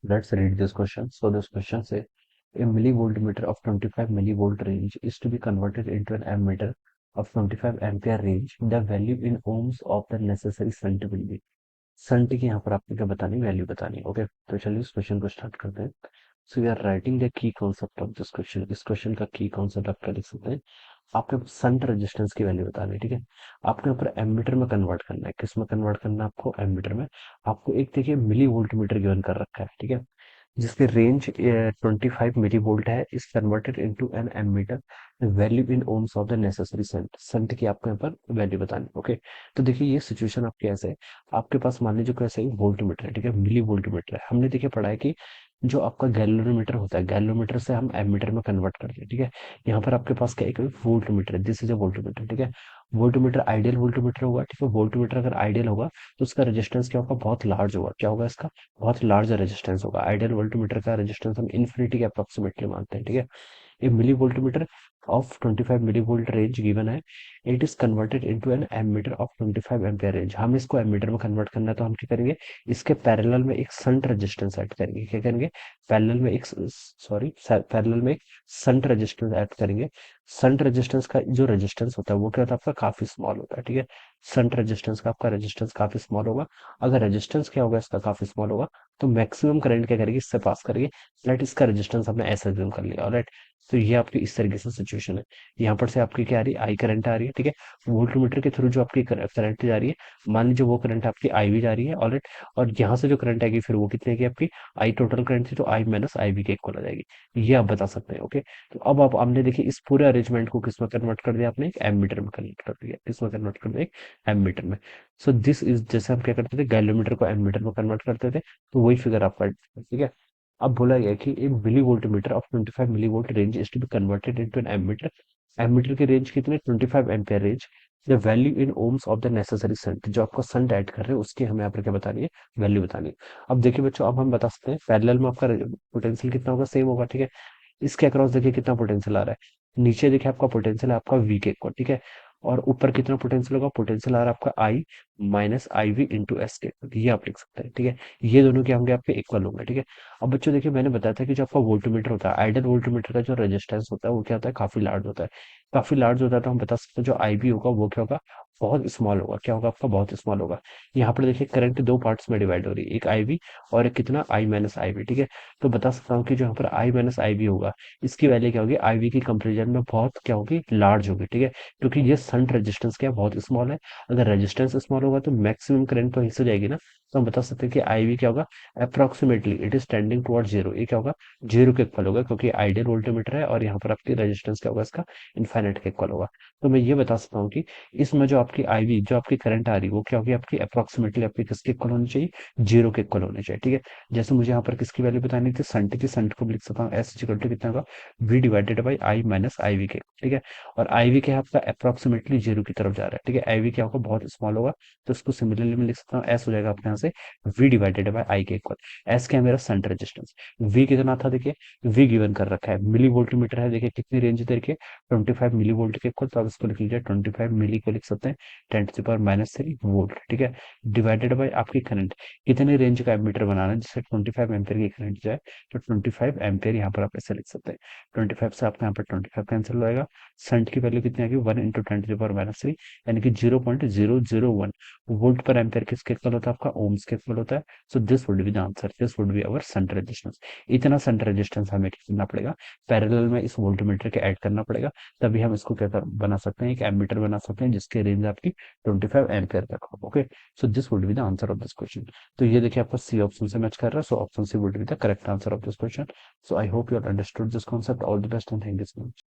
Let's read this question. So this question says a millivoltmeter of 25 millivolt range is to be converted into an ammeter of 25 ampere range. The value in ohms of the necessary shunt will be. Shunt की यहाँ पर आपको क्या बतानी, value बतानी। Okay, तो चलिए इस क्वेश्चन को स्टार्ट करते हैं। So we are writing the key concept of this question. इस क्वेश्चन का की कॉन्सेप्ट आप क्या लिख सकते हैं, आपके सन्ट रेजिस्टेंस की वैल्यू बतानी है। ठीक है, आपको यहाँ पर एमीटर में कन्वर्ट करना है। किस में कन्वर्ट करना है आपको, एमीटर में। आपको एक देखिए मिली वोल्ट मीटर गिवन कर रखा है, ठीक है, जिसकी रेंज 25 मिली वोल्ट है, is converted into an ammeter, value in ohms of the necessary shunt. Shunt की आपको यहाँ पर वैल्यू बतानी। ओके, तो देखिए ये सिचुएशन आपके ऐसे है। आपके पास मान लीजिए कैसे वोल्ट मीटर है, ठीक है, मिली वोल्ट मीटर है। हमने देखिए पढ़ा है कि जो आपका गैलोमीटर होता है, गैलोमीटर से हम एमीटर में कन्वर्ट करते हैं। ठीक है, यहाँ पर आपके पास क्या एक वोल्ट मीटर है, this is a volt meter. ठीक है, volt meter ideal volt meter होगा। ठीक है, वोल्ट मीटर अगर आइडियल होगा तो उसका रेजिस्टेंस क्या होगा, बहुत लार्ज होगा। क्या होगा इसका, बहुत लार्ज रेजिस्टेंस होगा। आइडियल वोल्टमीटर का रेजिस्टेंस हम इन्फिनिटी के अप्रोक्सीमेटली मानते हैं। ठीक है, a millivoltmeter of 25 millivolt range given है, it is converted into an ammeter of 25 ampere range. हम इसको एमीटर में कन्वर्ट करना है तो हम क्या करेंगे, इसके पैरेलल में एक शंट रेजिस्टेंस ऐड करेंगे। क्या करेंगे, पैरेलल में एक सॉरी पैरेलल में एक शंट रेजिस्टेंस ऐड करेंगे। शंट रेजिस्टेंस का जो रेजिस्टेंस होता है वो क्या होता है आपका, काफी स्मॉल होता है। ठीक है, शंट रेजिस्टेंस का आपका रेजिस्टेंस काफी स्मॉल होगा। अगर रेजिस्टेंस क्या होगा इसका, काफी स्मॉल होगा, तो मैक्सिमम करंट क्या करेगी, इससे पास करेगी। राइट, इसका रेजिस्टेंस हमने ऐसे एज्यूम कर लिया। राइट, तो ये आपकी इस तरीके से सिचुएशन है। यहाँ पर से आपकी क्या आ रही है, आई करंट आ रही है। ठीक है, वोल्ट मीटर के थ्रू जो आपकी करंट जा रही है, मान लीजिए वो करंट आपकी आई भी जा रही है। ऑलराइट, और यहाँ से जो करंट आएगी फिर वो कितने की आपकी, आई टोटल करंट थी तो आई माइनस आई बी के इक्वल आ जाएगी। ये आप बता सकते हैं। ओके, तो अब आप हमने देखिए इस पूरे अरेंजमेंट को किस में कन्वर्ट कर दिया, आपने एक एमीटर में कन्वर्ट कर दिया। किस में कन्वर्ट कर दिया, एक एमीटर में। सो दिस इज, जैसे हम क्या करते थे, गैलोमीटर को एमीटर में कन्वर्ट करते थे, तो वही फिगर आपका। ठीक है, अब बोला गया कि एक milli volt meter of 25 milli volt range is to be converted into an ammeter. Ammeter की रेंज कितने, 25 ampere range. The value in ohms of the necessary shunt, जो आपको संट ऐड कर रहे हैं उसकी हमें यहाँ पर क्या बतानी है, वैल्यू बतानी है। अब देखिए बच्चों, अब हम बता सकते हैं पैरेलल में आपका पोटेंशियल कितना होगा, सेम होगा। ठीक है, इसके अक्रॉस देखिए कितना पोटेंशियल आ रहा है, नीचे देखिए आपका पोटेंशियल है आपका वी के इक्वल। ठीक है, और ऊपर कितना पोटेंशियल होगा, पोटेंशियल आ रहा है आपका I minus I V into S K. ये आप लिख सकते हैं। ठीक है, ये दोनों क्या होंगे, आपके इक्वल होंगे। ठीक है, अब बच्चों देखिए मैंने बताया था कि जो आपका वोल्टमीटर होता है, आइडियल वोल्टमीटर का जो रेजिस्टेंस होता है वो क्या होता है, काफी लार्ज होता है। काफी लार्ज होता है तो हम बता सकते हैं जो आई बी होगा वो क्या होगा, बहुत स्मॉल होगा। क्या होगा आपका, बहुत स्मॉल होगा। यहाँ पर देखिए करंट दो पार्ट्स में डिवाइड हो रही है, एक आई वी और एक कितना, आई माइनस आई वी। ठीक है, तो बता सकता हूँ कि जो यहाँ पर आई माइनस आई वी होगा, इसकी वैल्यू क्या होगी, आई वी की कंपेरिजन में बहुत क्या होगी, लार्ज होगी। ठीक है, क्योंकि ये संट रेजिस्टेंस क्या है, बहुत स्मॉल है। अगर रेजिस्टेंस स्मॉल होगा तो मैक्सिमम करंट तो हिस्से जाएगी ना। तो हम बता सकते हैं कि आई वी क्या होगा, approximately it is tending toward zero. ये क्या होगा, जीरो के इक्वल होगा, क्योंकि आइडियल वोल्टमीटर है और यहाँ पर आपकी रेजिस्टेंस क्या होगा इसका, इनफाइनाइट के इक्वल होगा। तो मैं ये बता सकता हूँ कि इसमें जो आपकी आई वी, जो आपकी करंट आ रही है वो क्या होगी, आपकी अप्रोक्सीमेटली आपकी किसके इक्वल होनी चाहिए, जीरो के इक्वल होनी चाहिए। ठीक है, जैसे मुझे यहाँ पर किसकी वैल्यू बतानी थी, संट की, संट को भी लिख सकता हूँ एस इक्वल टू कितना होगा, V divided by I minus I V के। ठीक है, और आई वी क्या है आपका, अप्रोक्सीमेटली जीरो की तरफ जा रहा है। ठीक है, आई वी क्या होगा, बहुत स्मॉल होगा, तो इसको सिमिलरली मैं लिख सकता हूँ, एस हो जाएगा आपके यहाँ से वी डिवाइडेड बाई आई के इक्वल। एस क्या है मेरा, संट रेजिस्टेंस। वी कितना था देखिए, वी गिवन कर रखा है, मिली वोल्ट मीटर है, देखिए कितनी रेंज दे रखी है, 25 मिली वोल्ट के इक्वल। तो आप इसको लिख लीजिए 25 मिली को लिख सकते हैं 10 to the power -3 वोल्ट। ठीक है, डिवाइडेड बाई आपकी करंट, कितने रेंज का एमीटर बनाना है जिससे 25 एम्पियर की करंट जाए, तो 25 एम्पियर यहाँ पर आप ऐसे लिख सकते हैं। 25 से आपका यहाँ पर 25 कैंसिल हो जाएगा। संट की वैल्यू कितनी आएगी, 1 × 10 to the power -3, यानी कि 0.001 वोल्ट पर एम्पियर किसके इक्वल होता है, आपका ओम्स के इक्वल होता है। So this would be the answer, this would be our shunt resistance. इतना संट रेजिस्टेंस हमें करना पड़ेगा, पैरेलल में इस वोल्टमीटर के ऐड करना पड़ेगा, तभी हम इसको क्या बना सकते हैं, एक एमीटर बना सकते हैं जिसकी रेंज आपकी 25 एम्पियर तक हो। Okay, so this would be the answer of this question. तो ये देखिए आपका सी ऑप्शन से मैच कर रहा है, so option C would be the correct answer of this question. So I hope you understood this concept. All the best and thank you so much.